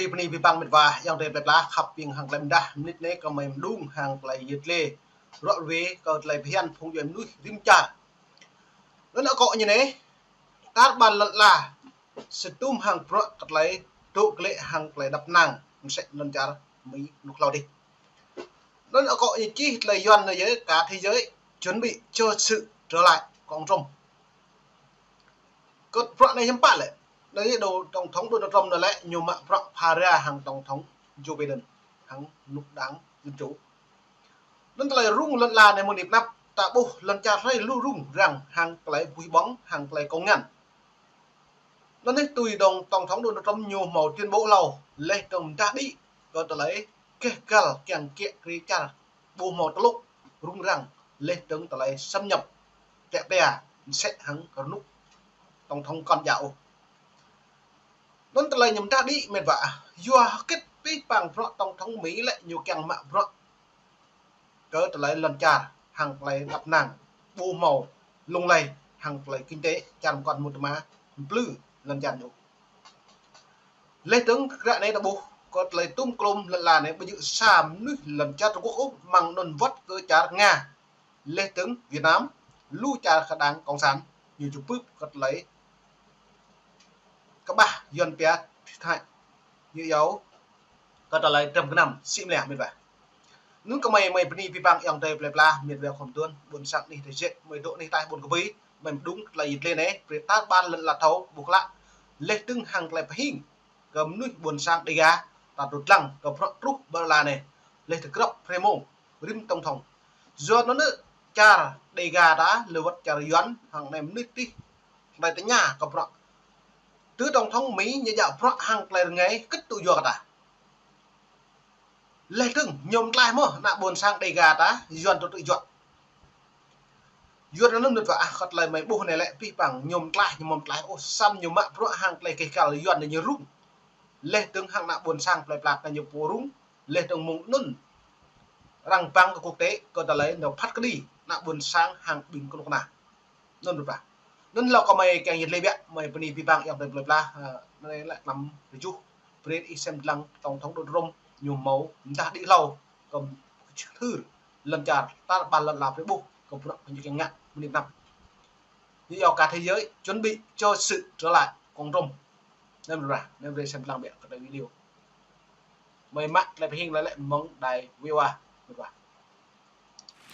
free pani bipang mitwa yang de bla khap ping hang lem da nit ne ka mai dung hang plai yit le ro we ka tlai phian phung yem nu rim cha nó có như này các bạn là stum hang pro tlai tu kle hang plai đập nang sẽ lên cha mỹ lúc lâu đi nó có như chi là doan ở dưới cả thế giới chuẩn bị cho sự trở lại của ông Trump có pro này chấm bạn lại đấy đầu tổng thống Donald Trump lại nhiều mạng pro para hàng tổng thống Joe Biden hàng lúc đáng dân chủ nên là rung lần là này một điểm nắp tạ bộ lần cha thấy lưu rung rằng hàng lại quý bóng hàng lại công ngăn nên tùy đồng tổng thống Donald Trump nhiều màu tuyên bố lâu lên đồng ta đi có thể lấy cái gal càng kiện cái cha bộ màu lúc rung rằng lên đứng tại lại xâm nhập kẹp bè sẽ hàng có lúc tổng thống con dạo nên tại lại nhầm ta đi mệt vả do kết với bằng tổng thống Mỹ lại nhiều càng mạng cỡ tại lại lần cha hàng lại đập nàng bộ màu lung lay hàng lại kinh tế chẳng còn một má blue lần chăn đủ lấy tướng ra này là bộ có lấy tung clom lần là này bây giờ xàm nước lần cha Trung Quốc Úc mang nôn vất cơ cha Nga lấy tướng Việt Nam lưu cha khả đáng cộng sản nhiều chục bước có lấy các bà dân pia thay như dấu có lấy trầm cái nằm xịm lẻ miền vậy nước có mày b니 bipang yang tây bla miền về khom tuôn buồn sạc đi thì chết mày độ này tai buồn cái ví mình đúng là dịch lên đấy về tát ban lần là thấu buộc lại lên từng hàng lại hình cầm núi buồn sang đi ga ta đột lăng cầm rút bờ là này lên thực rộng premo rim tổng thống do nó nữa cha đi ga đã lừa vật cha doán hàng này núi tí lại tới nhà cầm rộng tứ tổng thống Mỹ như dạo pro hàng lại ngay cất tụ dọa ta lên từng nhom lại mơ nạ buồn sang đi ga ta doan tự dọa duyên nó được vả khát lại mấy bộ này lại pi bằng nhom lại ô xăm nhiều mạng pro hàng lại cái cả duyên là nhiều rung lên từng hàng nạ buồn sang lại là nhiều bộ rung lên từng mùng nôn rằng băng của quốc tế còn ta lấy nó phát cái đi nạ buồn sang hàng bình con nào nên được vả nên là có mày càng nhiệt lên biết mày bên pi bằng em được là này lại nằm để chú Brett Isem lăng tổng thống Donald Trump nhiều máu đã đi lâu cầm thư lần trả ta bàn lần làm với bộ cầm những cái ngạn niệm năm như cả thế giới chuẩn bị cho sự trở lại con rồng nên là nên về xem lang biện cái video mày mắt lại phải hình lại mong đài VOA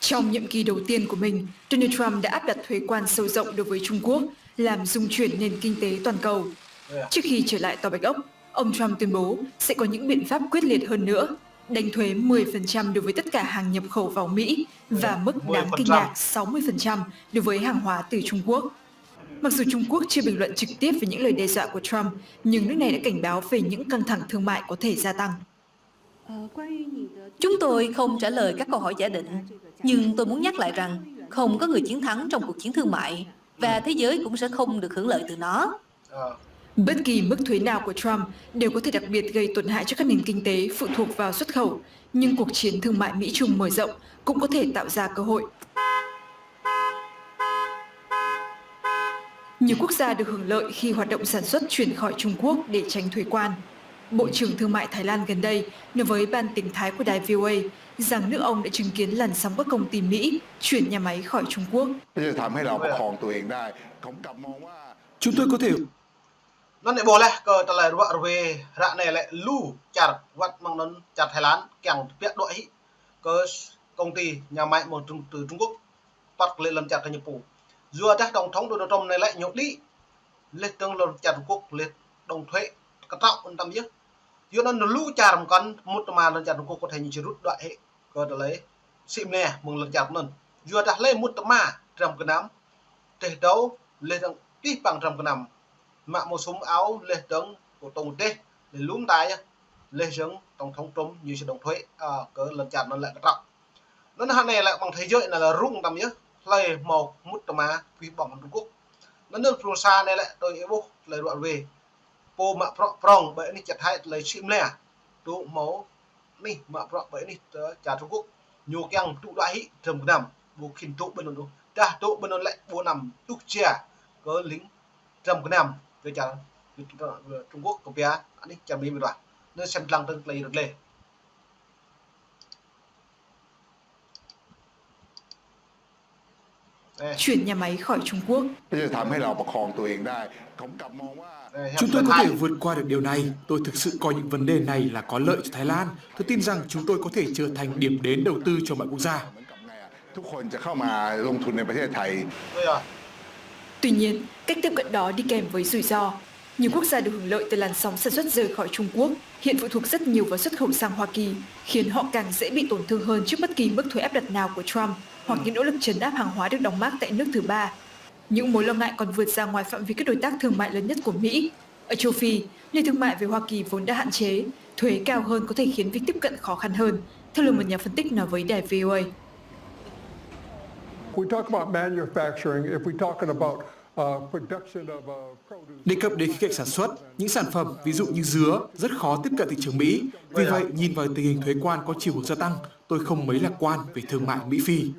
trong nhiệm kỳ đầu tiên của mình, Donald Trump đã áp đặt thuế quan sâu rộng đối với Trung Quốc, làm rung chuyển nền kinh tế toàn cầu. Trước khi trở lại Tòa Bạch Ốc, ông Trump tuyên bố sẽ có những biện pháp quyết liệt hơn nữa, đánh thuế 10% đối với tất cả hàng nhập khẩu vào Mỹ và mức đáng kinh ngạc 60% đối với hàng hóa từ Trung Quốc. Mặc dù Trung Quốc chưa bình luận trực tiếp về những lời đe dọa của Trump, nhưng nước này đã cảnh báo về những căng thẳng thương mại có thể gia tăng. Chúng tôi không trả lời các câu hỏi giả định, nhưng tôi muốn nhắc lại rằng không có người chiến thắng trong cuộc chiến thương mại, và thế giới cũng sẽ không được hưởng lợi từ nó. Bất kỳ mức thuế nào của Trump đều có thể đặc biệt gây tổn hại cho các nền kinh tế phụ thuộc vào xuất khẩu, nhưng cuộc chiến thương mại Mỹ-Trung mở rộng cũng có thể tạo ra cơ hội. Nhiều quốc gia được hưởng lợi khi hoạt động sản xuất chuyển khỏi Trung Quốc để tránh thuế quan. Bộ trưởng Thương mại Thái Lan gần đây nói với ban tiếng Thái của đài VOA rằng nước ông đã chứng kiến làn sóng các công ty Mỹ chuyển nhà máy khỏi Trung Quốc. Chúng tôi có thể nó lại boleh ke talai ruak rwe rak này lại lu chặt vật mang non chặt Thái Lan càng biết đội ke công ty nhà máy một từ Trung Quốc bắt lên lần chặt cái nhập phủ dù các tổng thống Donald Trump này lại nhộn đi lên tương lần chặt Trung Quốc lên đồng thuế cắt tạo quan tâm chứ dù nó lu chặt một con một mà lần chặt Trung Quốc có thể như rút đoạn hệ ke talai sim nè mừng lần chặt lần dù đặt lên một mà trong cái nắm để đấu lên tí bằng trong cái nắm mạng một súng áo lên tướng của tổng tế để lúng tay lên xuống tổng thống Trump như sự đồng thuế cỡ lần chặt nó lại trọng nó hàng này lại bằng thế giới là rung tầm nhớ lấy một mút mà vì bỏng Trung Quốc nó nước phương xa này lại tôi yêu lời đoạn về po mạ prong bởi đi chặt hai lấy sim lẻ tụ máu đi mạ prong bởi đi trả Trung Quốc nhiều keng tụ đại hị thường nằm bộ khinh tụ bên đó ta tụ bên đó lại bộ nằm tụ chè có lính trầm cái nằm về trả Trung Quốc của Việt anh đi chạm đi một đoạn nơi xem lăng từng lấy được lên Chuyển nhà máy khỏi Trung Quốc. ที่จะทำให้เราประคองตัวเองได้ผมกลับมองว่า Chúng tôi có thể vượt qua được điều này. Tôi thực sự coi những vấn đề này là có lợi cho Thái Lan. Tôi tin rằng chúng tôi có thể trở thành điểm đến đầu tư cho mọi quốc gia. เหมือนกับไงอะทุกคนจะเข้ามาลงทุนในประเทศไทย Tuy nhiên, cách tiếp cận đó đi kèm với rủi ro. Nhiều quốc gia được hưởng lợi từ làn sóng sản xuất rời khỏi Trung Quốc hiện phụ thuộc rất nhiều vào xuất khẩu sang Hoa Kỳ, khiến họ càng dễ bị tổn thương hơn trước bất kỳ mức thuế áp đặt nào của Trump hoặc những nỗ lực trấn áp hàng hóa được đóng mác tại nước thứ ba. Những mối lo ngại còn vượt ra ngoài phạm vi các đối tác thương mại lớn nhất của Mỹ. Ở châu Phi, liên thương mại với Hoa Kỳ vốn đã hạn chế, thuế cao hơn có thể khiến việc tiếp cận khó khăn hơn, theo lời một nhà phân tích nói với đài VOA. Đề cập đến khía cạnh sản xuất, những sản phẩm ví dụ như dứa rất khó tiếp cận thị trường Mỹ. Vì vậy, nhìn vào tình hình thuế quan có chiều hướng gia tăng, tôi không mấy lạc quan về thương mại Mỹ-Phi.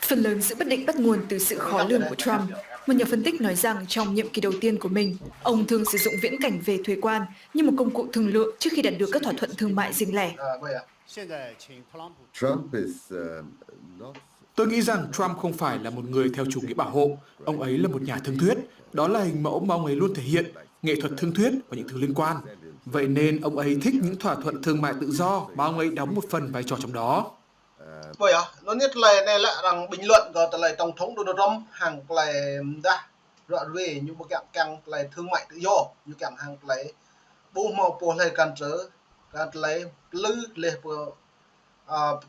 Phần lớn sự bất định bắt nguồn từ sự khó lường của Trump. Một nhà phân tích nói rằng trong nhiệm kỳ đầu tiên của mình, ông thường sử dụng viễn cảnh về thuế quan như một công cụ thương lượng trước khi đạt được các thỏa thuận thương mại riêng lẻ. Tôi nghĩ rằng Trump không phải là một người theo chủ nghĩa bảo hộ. Ông ấy là một nhà thương thuyết. Đó là hình mẫu mà ông ấy luôn thể hiện, nghệ thuật thương thuyết và những thứ liên quan. Vậy nên ông ấy thích những thỏa thuận thương mại tự do mà ông ấy đóng một phần vai trò trong đó. Vậy à, nó nhất là này là rằng bình luận của lại tổng thống Donald Trump hàng lại ra rõ về như một càng lại thương mại tự do như càng hàng lại bố màu bố lại cản trở càng lại lư lệ của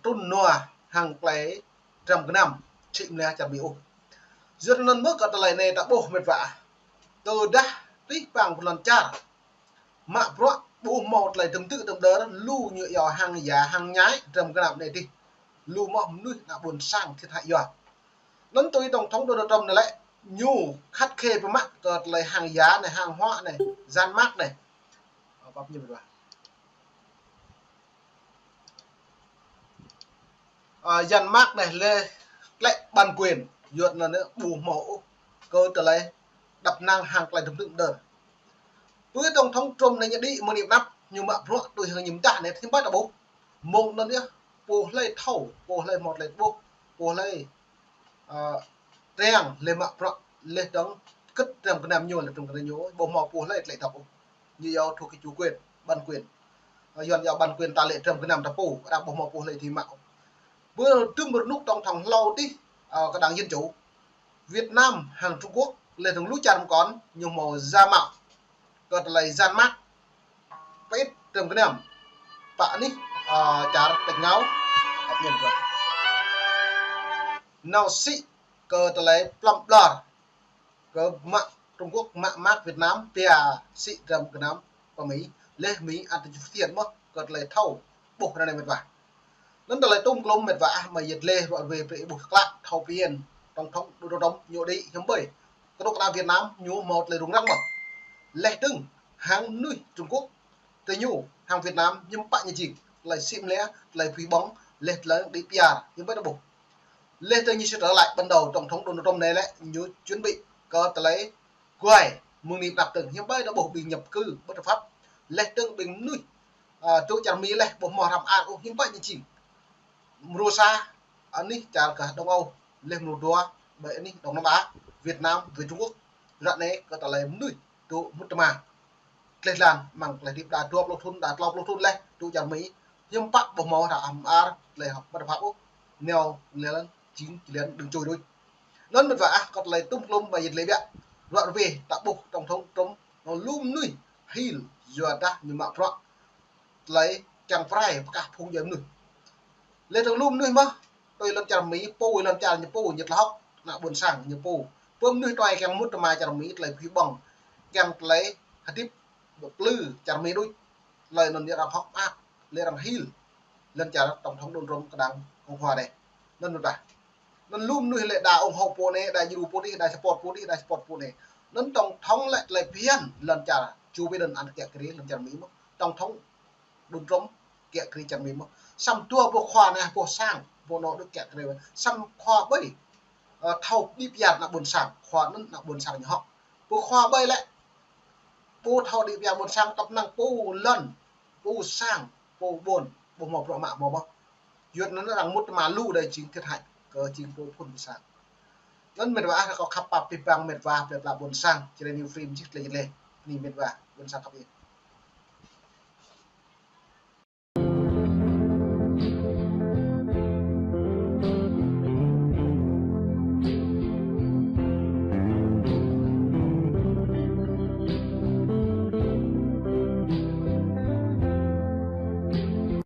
trung nua hàng lại trăm cái năm chịu nè chả bị ôm rất nên mức của lại này đã bố mệt vả từ đã tí bằng một lần cha mạ bố màu lại tương tự tương đỡ lưu nhựa giò hàng giá hàng nhái trăm cái năm này đi lưu mong nuôi là buồn sang thiệt hại rồi. Lần tôi tổng thống Donald Trump này lại nhu khắt khe với mắt cợt lại hàng giá này, hàng hóa này, gian mác này. Bắp như vậy. Gian mác này lại bản quyền duyệt là nữa bù mẫu cơ trở lại đập năng hàng lại thực tượng đơn. Với tổng thống Trump này nhận đi một điểm nắp nhưng mà tôi hơi nhìn ta này thêm bắt là bố một lần nữa bố lấy thầu bố lấy một lấy bố lấy rèn lên mạng lên đóng cất trong cái nam nhô là trong cái nhô bố mò bố lấy thầu như do thuộc cái chủ quyền bản quyền dọn vào bản quyền ta lệ trong cái nam ta bố đang bố mò bố lấy thì mạo bữa trước một lúc trong thằng lâu đi cái đảng Dân Chủ Việt Nam hàng Trung Quốc lên thằng lúc chăn con nhiều màu da mạo còn lại gian mát vết trong cái nam bạn đi trả tạch ngáo nhận rồi nào sĩ cơ ta lấy plum blur cơ mạng Trung Quốc mạng mát Việt Nam pia sĩ trong cái nam và Mỹ ăn từ tiền mất cơ lấy thâu buộc ra này mệt vả nên ta lấy tung lông mệt vả mà nhiệt lê gọi về buộc lại thâu tiền tổng thống Donald Trump nhổ đi nhóm 7 cái độc Việt Nam nhổ một lấy đúng răng mở lệ đừng hàng nuôi Trung Quốc tây nhủ hàng Việt Nam nhưng bạn như chỉ lại sim lẽ lại phí bóng lệch lớn đi PR nhưng vẫn buộc lên tới như sẽ trở lại ban đầu tổng thống Donald Trump này lại như chuẩn bị có lấy quay mừng niệm đặt từng nhưng bây đã buộc bị nhập cư bất hợp pháp lệch tương bình nuôi chỗ chẳng mỹ lại bộ mò làm ăn nhưng vậy như chỉ Rosa anh đi chào cả Đông Âu lên một đua vậy đi Đông Nam Á Việt Nam với Trung Quốc đoạn này có lấy nuôi chỗ một mà lên làn bằng lại điệp đạt lọc lọc thun lên chỗ chẳng mỹ nhưng bắt bộ mò làm ăn lại học bất hợp pháp neo lên chính liền đừng trôi đôi nên mình phải còn lấy tung lum và dịch lấy vậy đoạn về tạo buộc tổng thống Trump nó lum nuôi hill giờ ta nhưng mà đoạn lấy chẳng phải cả phong giờ nuôi lên thằng lum nuôi mà tôi làm chàng mỹ po làm chàng như po nhật lóc là buồn sảng như po bơm nuôi toài kèm mút mà chàng mỹ lấy phi bằng kèm lấy hạt tiếp lư chàng mỹ đôi lời nó như là hóc ác lên làm hill lên chàng tổng thống Donald Trump đang cộng hòa này nên mình phải nên luôn nuôi lại đà ông hậu po này đà du po đi đà sport po này nên tổng thống lại biến lần trả Joe Biden ăn kẹt cái lần trả mỹ mà tổng thống Donald Trump kẹt cái trả mỹ mà xăm tua po khoa này po sang po nó được kẹt cái này xăm khoa bấy thâu đi biạt là buồn sang khoa nó là buồn sang họ bố khoa bay lại bố thâu đi biạt buồn sang tập năng bố lần bố sang bố buồn bố mọc rõ mạ màu bó duyệt nó rằng một mà lưu đây chính thiệt hại cờ chính bố phun sang nên mệt vã có khắp bạp bịp vàng mệt vã đẹp là buồn sang cho nên nhiều phim chích lên nì mệt vã buồn sang khắp yên